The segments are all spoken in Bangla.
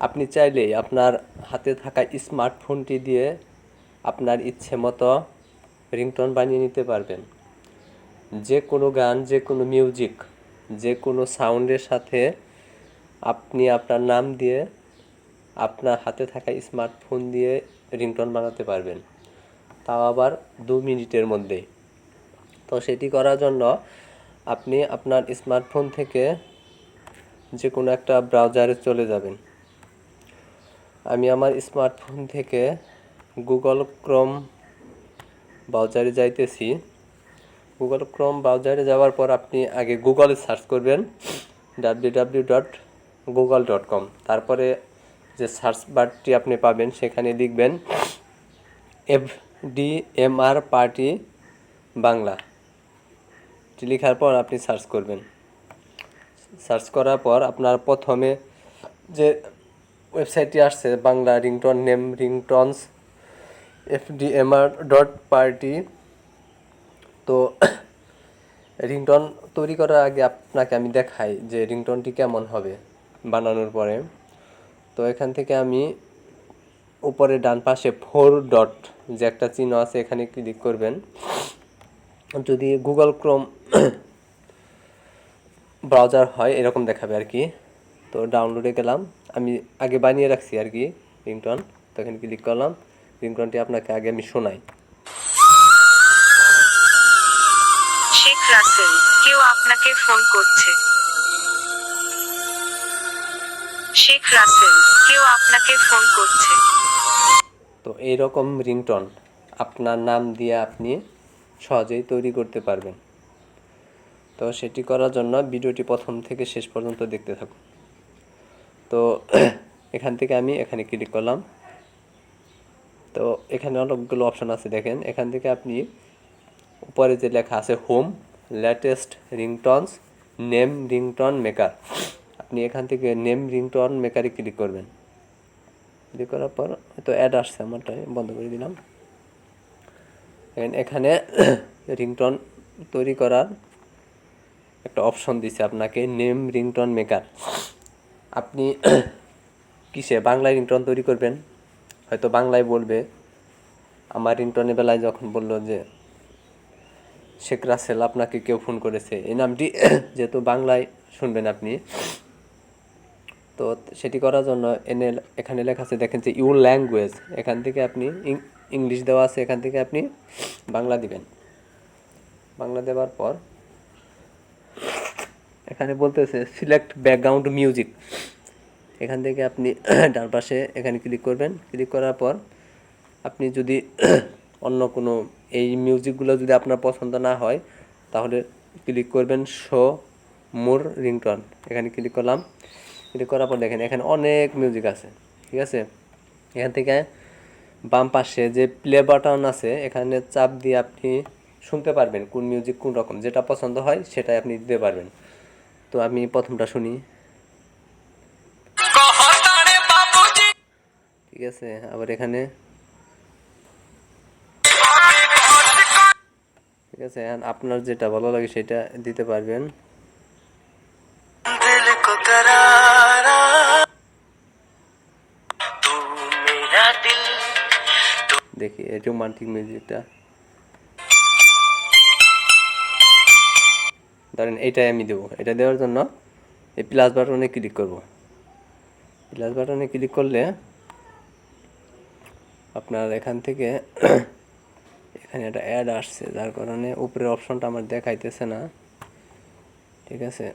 আপনি চাইলেই আপনার হাতে থাকা স্মার্টফোনটি দিয়ে আপনার ইচ্ছে মতো রিংটোন বানিয়ে নিতে পারবেন। যে কোনো গান, যে কোনো মিউজিক, যে কোনো সাউন্ডের সাথে আপনি আপনার নাম দিয়ে আপনার হাতে থাকা স্মার্টফোন দিয়ে রিংটোন বানাতে পারবেন, তাও আবার 2 মিনিটের মধ্যেই। তো সেটি করার জন্য আপনি আপনার স্মার্টফোন থেকে যে কোনো একটা ব্রাউজারে চলে যাবেন। আমি আমার স্মার্টফোন থেকে গুগল ক্রোম ব্রাউজারে যাইতেছি। গুগল ক্রোম ব্রাউজারে যাওয়ার পর আপনি আগে গুগলে সার্চ করবেন www.google.com। তারপরে যে সার্চ বারটি আপনি পাবেন সেখানে লিখবেন FDMR পার্টি বাংলা। লেখার পর আপনি সার্চ করবেন। সার্চ করার পর আপনার প্রথমে যে ওয়েবসাইটটি আসছে, বাংলা রিংটোন নেম রিংটোনস FDMR.party। তো রিংটোন তৈরি করার আগে আপনাকে আমি দেখাই যে রিংটোনটি কেমন হবে বানানোর পরে। তো এখান থেকে আমি উপরে ডান পাশে 4 ডট যে একটা চিহ্ন আছে এখানে ক্লিক করবেন। যদি গুগল ক্রোম ব্রাউজার হয় এরকম দেখাবে আর কি। তো ডাউনলোডে গেলাম, আমি আগে বানিয়ে রাখছি আর কি রিংটোন। তো এখানে ক্লিক করলাম, রিংটোনটি আপনাকে আগে আমি শোনাই। শেখ রাসেল, কেউ আপনাকে ফোন করছে। শেখ রাসেল, কেউ আপনাকে ফোন করছে। তো এইরকম রিংটোন আপনার নাম দিয়ে আপনি সহজেই তৈরি করতে পারবেন। তো সেটি করার জন্য ভিডিওটি প্রথম থেকে শেষ পর্যন্ত দেখতে থাকুন। তো এখান থেকে আমি এখানে ক্লিক করলাম। তো এখানে অনেকগুলো অপশন আছে দেখেন। এখান থেকে আপনি উপরে যে লেখা আছে home, latest রিংটোনস, name ringtone maker, আপনি এখান থেকে নেম রিংটোন মেকারে ক্লিক করবেন। ক্লিক করার পর হয়তো অ্যাড আসছে, আমারটাই বন্ধ করে দিলাম। এখানে রিংটোন তৈরি করার একটা অপশন দিছে আপনাকে, নেম রিংটোন মেকার। আপনি কিসে বাংলায় রিংটোন তৈরি করবেন, হয়তো বাংলায় বলবে। আমার রিংটোনের বেলায় যখন বলল যে শেখ রাসেল আপনাকে কেউ ফোন করেছে, এই নামটি যেহেতু বাংলায় শুনবেন আপনি, তো সেটি করার জন্য এখানে লেখা আছে দেখেন যে ইউর ল্যাঙ্গুয়েজ, এখান থেকে আপনি ইংলিশ দেওয়া আছে, এখান থেকে আপনি বাংলা দিবেন। বাংলা দেওয়ার পর এখানে বলতেছে সিলেক্ট ব্যাকগ্রাউন্ড মিউজিক, এখান থেকে আপনি ডান পাশে এখানে ক্লিক করবেন। ক্লিক করার পর আপনি যদি অন্য কোনো এই মিউজিকগুলো যদি আপনার পছন্দ না হয় তাহলে ক্লিক করবেন শো মোর রিংটোন, এখানে ক্লিক করলাম। ক্লিক করার পর দেখেন এখানে অনেক মিউজিক আছে, ঠিক আছে। এখান থেকে বাম পাশে যে প্লে বাটন আছে এখানে চাপ দিয়ে আপনি শুনতে পারবেন কোন মিউজিক কোন রকম, যেটা পছন্দ হয় সেটাই আপনি দিতে পারবেন। তো আমি প্রথমটা শুনি, ঠিক আছে। আবার এখানে ঠিক আছে, আপনার যেটা ভালো লাগে সেটা দিতে পারবেন। দেখি এই রোমান্টিক মিউজিকটা ধরেন এইটাই আমি দেবো। এটা দেওয়ার জন্য এই প্লাস বাটনে ক্লিক করব। প্লাস বাটনে ক্লিক করলে আপনার এখান থেকে এখানে একটা অ্যাড আসছে, যার কারণে উপরের অপশনটা আমার দেখাইতেছে না, ঠিক আছে।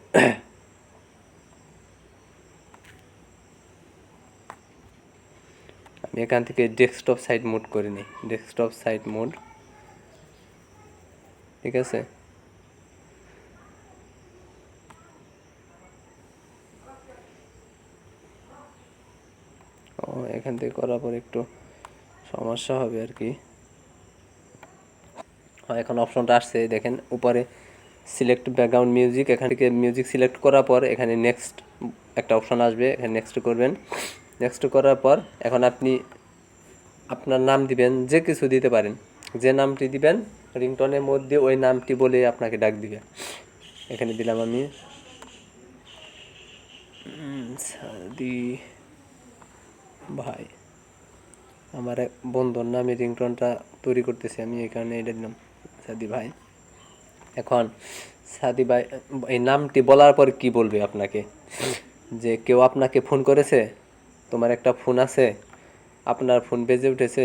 আমি এখান থেকে ডেস্কটপ সাইড মোড করে নিই, ডেস্কটপ সাইড মোড, ঠিক আছে। ও এখান থেকে করার পর একটু সমস্যা হবে আর কি। এখন অপশনটা আসছে দেখেন উপরে সিলেক্ট ব্যাকগ্রাউন্ড মিউজিক, এখান থেকে মিউজিক সিলেক্ট করার পর এখানে নেক্সট একটা অপশন আসবে, এখানে নেক্সট করবেন। নেক্সট করার পর এখন আপনি আপনার নাম দিবেন, যে কিছু দিতে পারেন, যে নামটি দিবেন রিংটোনের মধ্যে ওই নামটি বলে আপনাকে ডাক দিবে। এখানে দিলাম আমি সাদি ভাই, আমার এক বন্ধুর নামে রিংটোনটা তৈরি করতেছি আমি, এই কারণে এটা দিলাম সাদি ভাই। এখন সাদি ভাই এই নামটি বলার পর কি বলবে আপনাকে, যে কেউ আপনাকে ফোন করেছে, তোমার একটা ফোন আছে, আপনার ফোন বেজে উঠেছে,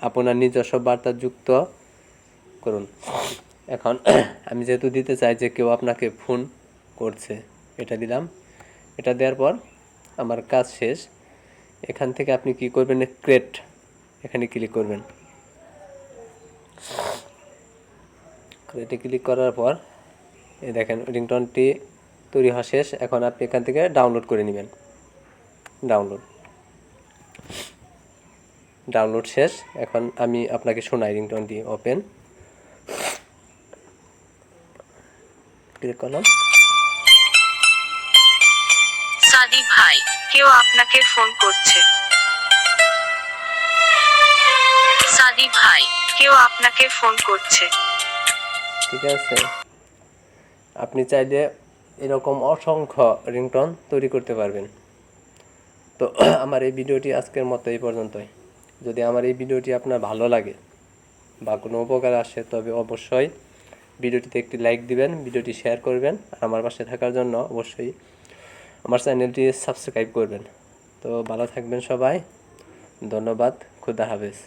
আপনার নিজস্ব বার্তা যুক্ত করুন। এখন আমি যেহেতু দিতে চাই যে কেউ আপনাকে ফোন করছে, এটা দিলাম। এটা দেওয়ার পর আমার কাজ শেষ। এখান থেকে আপনি কি করবেন, ক্রিয়েট এখানে ক্লিক করবেন। ক্রিয়েটে ক্লিক করার পর এই দেখেন রিংটোনটি তৈরি হওয়া শেষ। এখন আপনি এখান থেকে ডাউনলোড করে নেবেন। ডাউনলোড শেষ। এখন আমি আপনাকে শোনাই রিংটোনটি। ওপেন ক্লিক করলাম। সাদি ভাই, কেউ আপনাকে ফোন করছে। সাদি ভাই, কেউ আপনাকে ফোন করছে। ঠিক আছে, আপনি চাইলে এরকম অসংখ্য রিংটোন তৈরি করতে পারবেন। তো আমার এই ভিডিওটি আজকের মতো এই পর্যন্তই। যদি আমার এই ভিডিওটি আপনার ভালো লাগে বা কোনো উপকার আসে, তবে অবশ্যই ভিডিওটিতে একটি লাইক দিবেন, ভিডিওটি শেয়ার করবেন, আর আমার পাশে থাকার জন্য অবশ্যই আমার চ্যানেলটি সাবস্ক্রাইব করবেন। তো ভালো থাকবেন সবাই, ধন্যবাদ, খুদা হাফেজ।